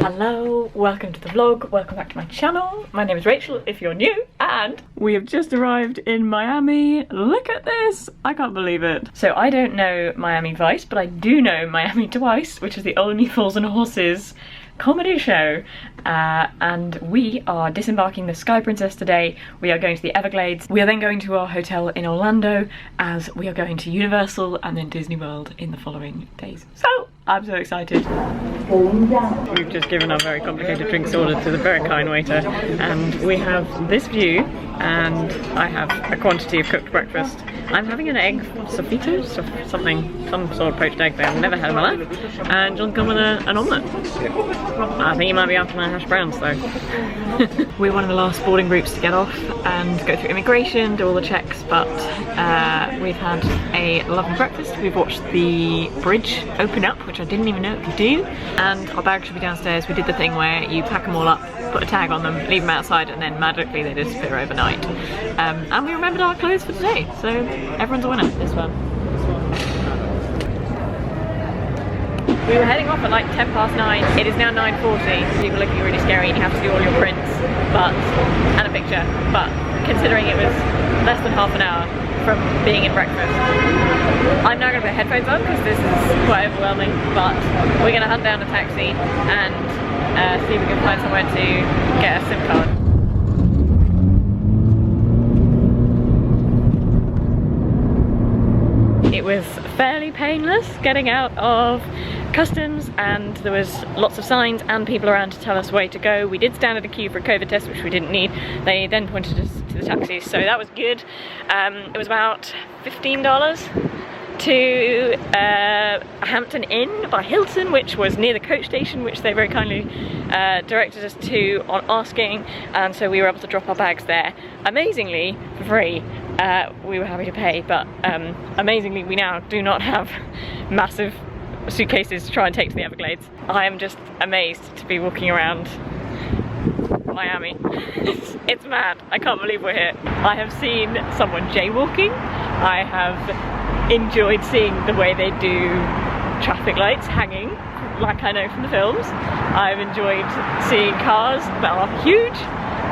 Hello, welcome to the vlog, welcome back to my channel. My name is Rachel if you're new, and we have just arrived in Miami. Look at this, I can't believe it. So I don't know Miami Vice, but I do know Miami Twice, which is the Only Fools and Horses comedy show, and we are disembarking the Sky Princess today. We are going to the Everglades. We are then going to our hotel in Orlando, as we are going to Universal and then Disney World in the following days. So I'm so excited. We've just given our very complicated drinks order to the very kind waiter, and we have this view, and I have a quantity of cooked breakfast. I'm having an egg sofrito, some sort of poached egg that I've never had in my life, and John's gone with an omelette. I think he might be after my hash browns though. We're one of the last boarding groups to get off and go through immigration, do all the checks, but we've had a lovely breakfast. We've watched the bridge open up, which I didn't even know it could do, and our bags should be downstairs. We did the thing where you pack them all up, put a tag on them, leave them outside, and then magically they disappear overnight. And we remembered our clothes for today, so everyone's a winner this one. We were heading off at like 10 past 9. It is now 9:40. People are looking really scary and you have to do all your prints and a picture. But considering it was less than half an hour from being in breakfast, I'm now going to put headphones on because this is quite overwhelming. But we're going to hunt down a taxi and see if we can find somewhere to get a SIM card. It was fairly painless getting out of customs, and there was lots of signs and people around to tell us where to go. We did stand at a queue for a COVID test, which we didn't need. They then pointed us to the taxis, so that was good. It was about $15 to a Hampton Inn by Hilton, which was near the coach station, which they very kindly directed us to on asking, and so we were able to drop our bags there, amazingly for free. We were happy to pay, but amazingly we now do not have massive suitcases to try and take to the Everglades. I am just amazed to be walking around Miami. It's mad, I can't believe we're here. I have seen someone jaywalking, I have enjoyed seeing the way they do traffic lights hanging, like I know from the films. I've enjoyed seeing cars that are huge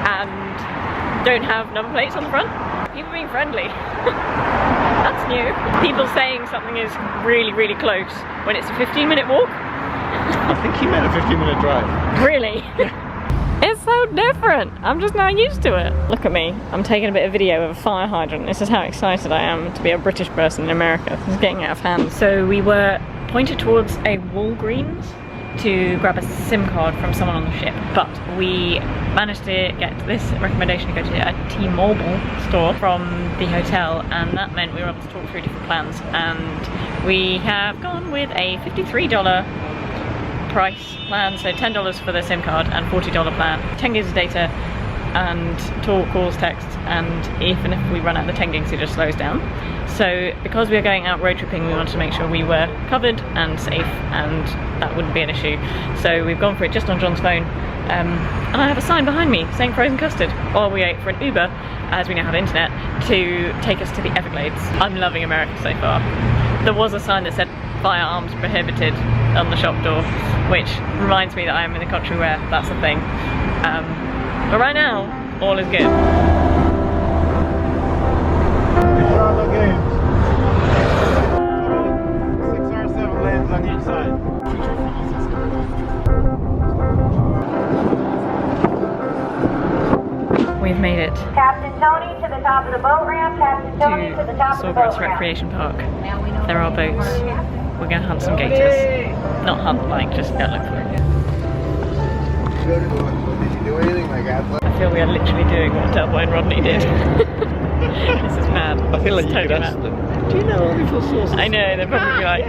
and don't have number plates on the front. People being friendly. That's new. People saying something is really, really close when it's a 15-minute walk. I think he meant a 15-minute drive. Really? It's so different. I'm just now used to it. Look at me. I'm taking a bit of video of a fire hydrant. This is how excited I am to be a British person in America. This is getting out of hand. So we were pointed towards a Walgreens to grab a SIM card from someone on the ship, but we managed to get this recommendation to go to a T-Mobile store from the hotel, and that meant we were able to talk through different plans, and we have gone with a $53 price plan, so $10 for the SIM card and $40 plan, 10 gigs of data and talk, calls, text, and even if we run out of the 10 gigs it just slows down. So because we are going out road tripping, we wanted to make sure we were covered and safe and that wouldn't be an issue. So we've gone for it just on John's phone, and I have a sign behind me saying frozen custard while we wait for an Uber, as we now have internet, to take us to the Everglades. I'm loving America so far. There was a sign that said firearms prohibited on the shop door, which reminds me that I am in a country where that's a thing. But right now, all is good. We've made it Captain Tony to the top of the boat ramp. Captain Tony to the top of the boat Sawgrass ramp. Recreation Park. There are boats. We're going to hunt some gators. Not hunt, like just go look for it. Did you do anything like that? I feel we are literally doing what Delboy and Rodney did. This is mad. I feel like This you is could totally ask mad. them, do you know Only Fools and Horses? I know, they're probably like,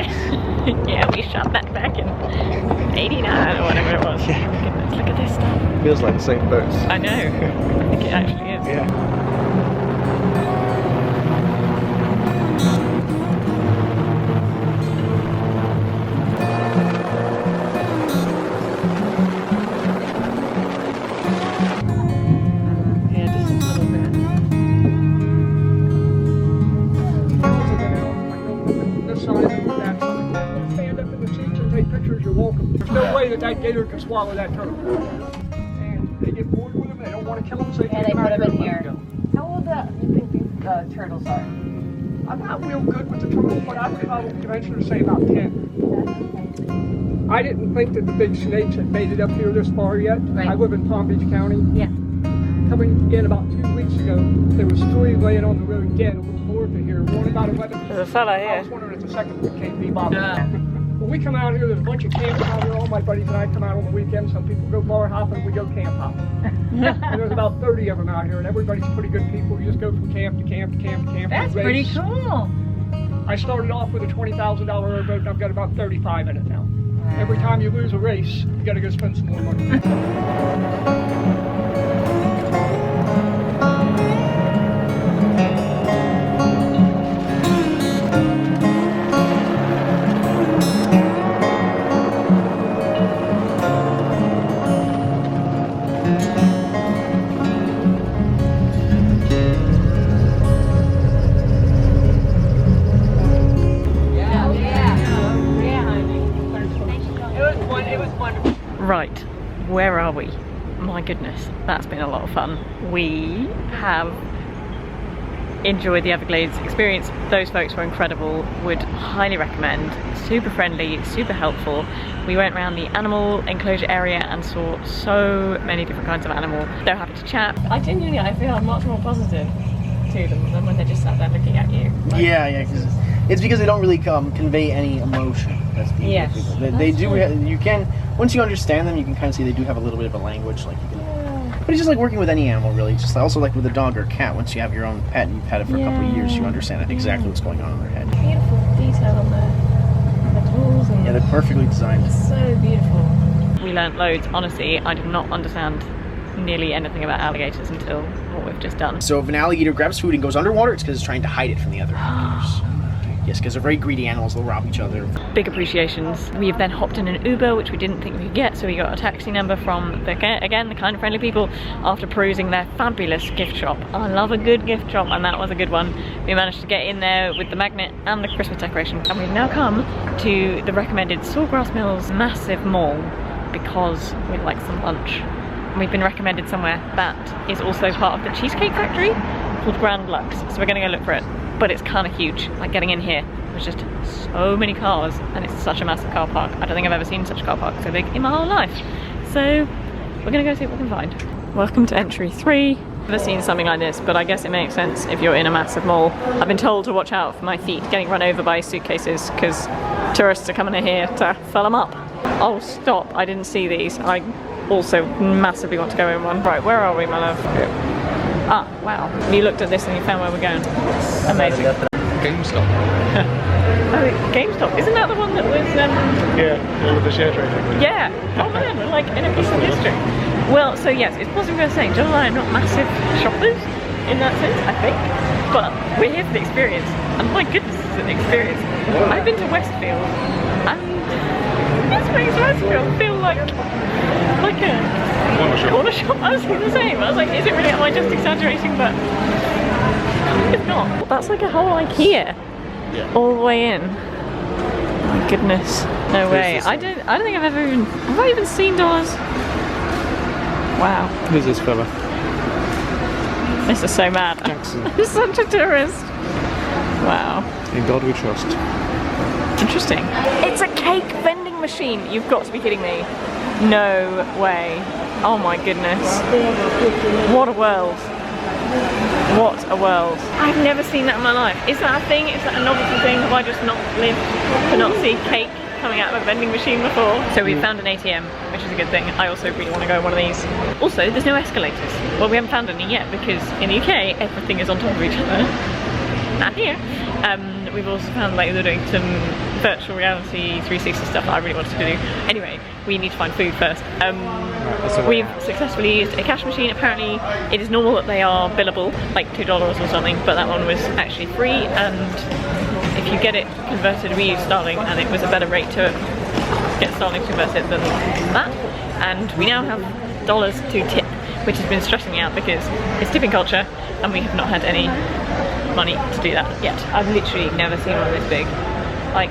yeah, we shot that back in 89 or whatever it was. Yeah. Oh my goodness, look at this stuff. Feels like the same boats. I know. I think it actually is. Yeah. Stand up in the seats and take pictures. walk them. There's no way that that gator could swallow that turtle. And they get bored with them, they don't want to kill them, so they take them out put them in here. here. How old do you think these turtles are? I'm not real good with the turtles, but I would venture to say about 10. I didn't think that the big snakes had made it up here this far yet. Right. I live in Palm Beach County. Yeah. Coming in about 2 weeks ago, there was 3 laying on the road dead a little north of here. One about 11. There's a fella I here. was wondering if the second one came bebopping. When we come out here, there's a bunch of camps out here. All my buddies and I come out on the weekends. Some people go bar hopping, we go camp hopping. And there's about 30 of them out here, and everybody's pretty good people. You just go from camp to camp to camp to camp. That's and pretty race. cool. I started off with a $20,000 airboat, and I've got about 35 in it now. Every time you lose a race, you got to go spend some more money. Right, where are we? My goodness, that's been a lot of fun. We have enjoyed the Everglades experience. Those folks were incredible, would highly recommend. Super friendly, super helpful. We went around the animal enclosure area and saw so many different kinds of animal. They're happy to chat. I genuinely, I feel I'm much more positive to them than when they just sat there looking at you. Like, Yeah, because it's because they don't really convey any emotion. That's being Yes, with people. They do. You can, once you understand them, you can kind of see they do have a little bit of a language. Like you can, but it's just like working with any animal, really. It's just also like with a dog or a cat. Once you have your own pet and you've had it for a couple of years, you understand exactly what's going on in their head. beautiful detail on the tools and Yeah, they're perfectly designed. so beautiful. We learnt loads. Honestly, I did not understand nearly anything about alligators until what we've just done. So if an alligator grabs food and goes underwater, it's because it's trying to hide it from the other alligators. Yes, because they're very greedy animals. They'll rob each other. Big appreciations. We've then hopped in an Uber, which we didn't think we could get, so we got a taxi number from, the kind of friendly people after perusing their fabulous gift shop. I love a good gift shop, and that was a good one. We managed to get in there with the magnet and the Christmas decoration, and we've now come to the recommended Sawgrass Mills massive mall because we'd like some lunch. And we've been recommended somewhere that is also part of the Cheesecake Factory called Grand Lux, so we're gonna go look for it. But it's kind of huge. Like getting in here, there's just so many cars and it's such a massive car park. I don't think I've ever seen such a car park so big in my whole life. So we're gonna go see what we can find. Welcome to entry 3. Never seen something like this, but I guess it makes sense if you're in a massive mall. I've been told to watch out for my feet getting run over by suitcases because tourists are coming in here to fill them up. Oh stop, I didn't see these. I also massively want to go in one. Right, where are we, my love? Ah, wow. You looked at this and you found where we're going. Amazing. GameStop. Oh, GameStop. Isn't that the one that was, Yeah, all of the share trading. Yeah. Oh man, we're like in a piece of history. Well, so yes, it's possibly worth saying, John and I are not massive shoppers in that sense, I think. But we're here for the experience. And my goodness, it's an experience. I've been to Westfield and this makes Westfield feel like a corner shop. I was thinking the same. I was like, is it really, am I just exaggerating? But it's not. That's like a whole IKEA all the way in. My goodness, no way. I don't think I've ever even, have I even seen doors? Wow. Who's this fella? This is so mad. Jackson. I'm such a tourist. Wow. In God we trust. Interesting. It's a cake vending machine. You've got to be kidding me. No way. Oh my goodness. What a world. What a world. I've never seen that in my life. Is that a thing? Is that a novelty thing? Have I just not lived to not see cake coming out of a vending machine before? So we found an ATM, which is a good thing. I also really want to go on one of these. Also, there's no escalators. Well, we haven't found any yet because in the UK, everything is on top of each other. And here, we've also found like they're doing some virtual reality 360 stuff that I really wanted to do. Anyway, we need to find food first. We've successfully used a cash machine. Apparently it is normal that they are billable, like $2 or something, but that one was actually free, and if you get it converted, we used Starling and it was a better rate to get Starling converted than that. And we now have dollars to tip, which has been stressing me out because it's tipping culture and we have not had any money to do that yet. I've literally never seen one this big. Like,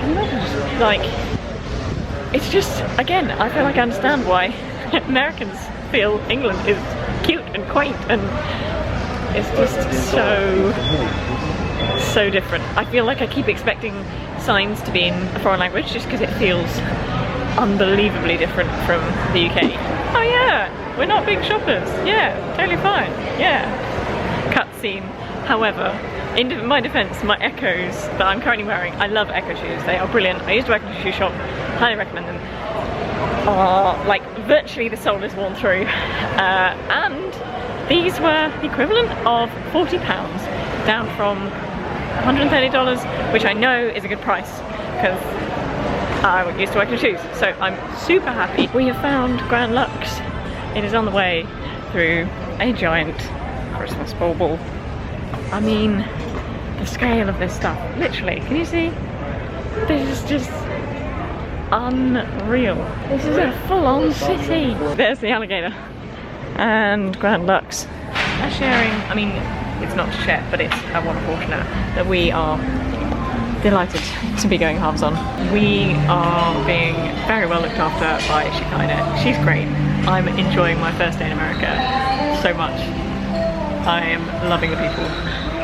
can you imagine just, like, it's just, again, I feel like I understand why Americans feel England is cute and quaint, and it's just so different. I feel like I keep expecting signs to be in a foreign language just because it feels unbelievably different from the UK. Oh yeah, we're not big shoppers. Yeah, totally fine. Yeah. Cutscene. However, in my defense, my Echoes that I'm currently wearing, I love Echo shoes. They are brilliant. I used to work in a shoe shop. Highly recommend them. Like virtually the sole is worn through. And these were the equivalent of £40, down from $130, which I know is a good price because I used to work in shoes. So I'm super happy. We have found Grand Lux. It is on the way through a giant Christmas bauble. I mean, the scale of this stuff, literally, can you see? This is just unreal. This is a full-on city. There's the alligator and Grand Lux. They're sharing, I mean, it's not to share, but it's a wonderful fortunate that we are delighted to be going halves on. We are being very well looked after by Shekinah. She's great. I'm enjoying my first day in America so much. I am loving the people.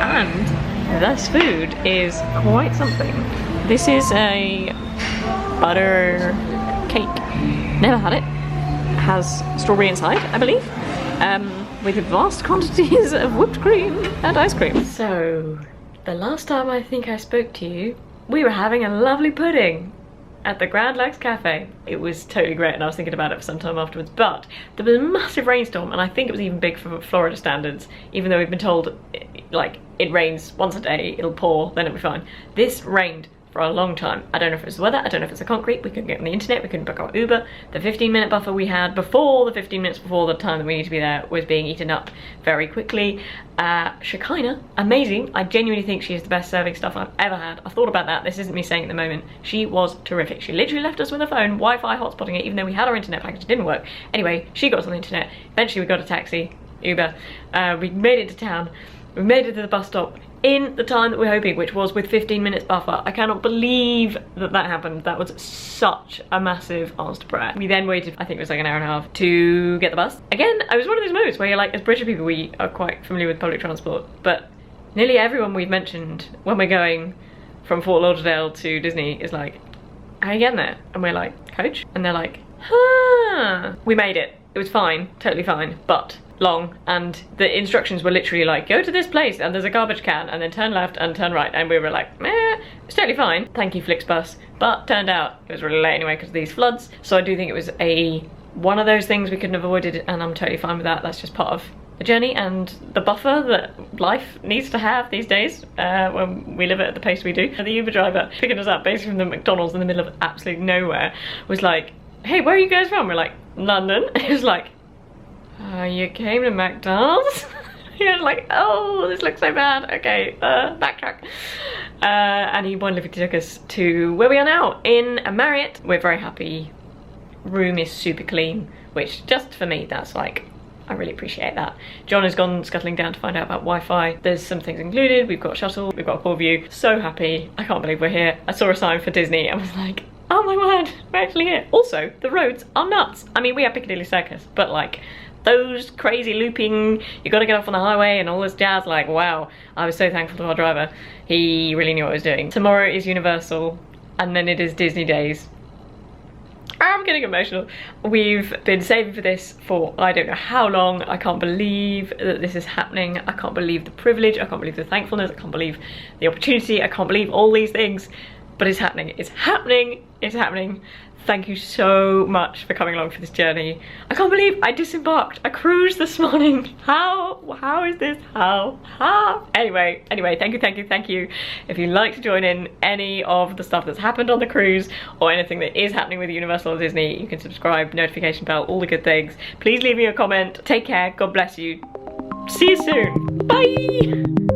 And this food is quite something. This is a butter cake. Never had it. Has strawberry inside, I believe. With vast quantities of whipped cream and ice cream. So, the last time I think I spoke to you, we were having a lovely pudding at the Grand Lux Cafe. It was totally great and I was thinking about it for some time afterwards, but there was a massive rainstorm and I think it was even big for Florida standards, even though we've been told, like, it rains once a day, it'll pour, then it'll be fine. This rained for a long time. I don't know if it's the weather, I don't know if it's the concrete, we couldn't get on the internet, we couldn't book our Uber. The 15-minute buffer we had before the 15 minutes before the time that we need to be there was being eaten up very quickly. Shekinah, amazing. I genuinely think she is the best serving stuff I've ever had. I thought about that, this isn't me saying at the moment. She was terrific. She literally left us with her phone, Wi-Fi hotspotting it, even though we had our internet package, it didn't work. Anyway, she got us on the internet. Eventually we got a taxi, Uber. We made it to town. We made it to the bus stop in the time that we're hoping, which was with 15 minutes buffer. I cannot believe that that happened. That was such a massive answer to prayer. We then waited, I think it was like an hour and a half, to get the bus. Again, it was one of those moments where you're like, as British people, we are quite familiar with public transport, but nearly everyone we've mentioned when we're going from Fort Lauderdale to Disney is like, how are you getting there? And we're like, coach? And they're like, huh. We made it. It was fine, totally fine, but long, and the instructions were literally like, go to this place and there's a garbage can and then turn left and turn right, and we were like, meh, it's totally fine, thank you Flixbus. But turned out it was really late anyway because of these floods, so I do think it was one of those things we couldn't have avoided, and I'm totally fine with that. That's just part of the journey and the buffer that life needs to have these days when we live at the pace we do. The Uber driver picking us up basically from the McDonald's in the middle of absolutely nowhere was like, hey, where are you guys from? We're like, London. He was like, you came to McDonald's? He was like, oh, this looks so bad. Okay, backtrack. And he wonderfully took us to where we are now, in a Marriott. We're very happy. Room is super clean, which just for me, that's like, I really appreciate that. John has gone scuttling down to find out about Wi-Fi. There's some things included. We've got a shuttle, we've got a pool view. So happy. I can't believe we're here. I saw a sign for Disney and was like, oh my word, we're actually here. Also, the roads are nuts. I mean, we have Piccadilly Circus, but like, those crazy looping, you gotta get off on the highway and all this jazz, like, wow. I was so thankful to our driver. He really knew what he was doing. Tomorrow is Universal, and then it is Disney days. I'm getting emotional. We've been saving for this for I don't know how long. I can't believe that this is happening. I can't believe the privilege, I can't believe the thankfulness, I can't believe the opportunity, I can't believe all these things. But it's happening, it's happening, it's happening. Thank you so much for coming along for this journey. I can't believe I disembarked. I cruised this morning. How is this? How? Anyway, thank you. If you'd like to join in any of the stuff that's happened on the cruise or anything that is happening with Universal or Disney, you can subscribe, notification bell, all the good things. Please leave me a comment. Take care, God bless you. See you soon. Bye.